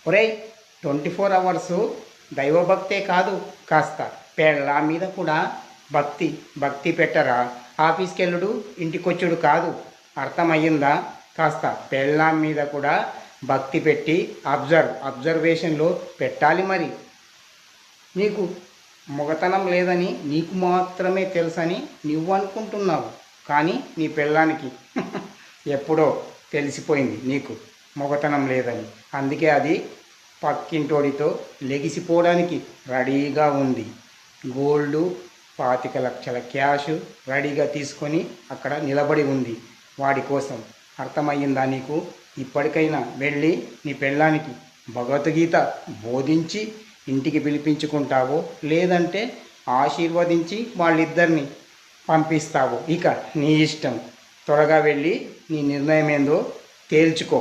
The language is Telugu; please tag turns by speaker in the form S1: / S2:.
S1: ఒరేయ్ 24 అవర్సు దైవభక్తే కాదు, కాస్త పెళ్ళా మీద కూడా భక్తి పెట్టరా. ఆఫీస్కి వెళ్ళుడు ఇంటికొచ్చుడు కాదు, అర్థమయ్యిందా? కాస్త పెళ్ళాం మీద కూడా భక్తి పెట్టి అబ్జర్వేషన్లో పెట్టాలి. మరి నీకు మొగతనం లేదని నీకు మాత్రమే తెలుసని నువ్వు అనుకుంటున్నావు, కానీ నీ పెళ్ళానికి ఎప్పుడో తెలిసిపోయింది నీకు మొగతనం లేదని. అందుకే అది పక్కింటోడితో లెగిసిపోవడానికి రెడీగా ఉంది. గోల్డు 25 లక్షల క్యాష్ రెడీగా తీసుకొని అక్కడ నిలబడి ఉంది వాడి కోసం. అర్థమయ్యిందా నీకు? ఇప్పటికైనా వెళ్ళి నీ పెళ్ళానికి భగవద్గీత బోధించి ఇంటికి పిలిపించుకుంటావో, లేదంటే ఆశీర్వదించి వాళ్ళిద్దరిని పంపిస్తావో ఇక నీ ఇష్టం. త్వరగా వెళ్ళి నీ నిర్ణయం ఏందో తేల్చుకో.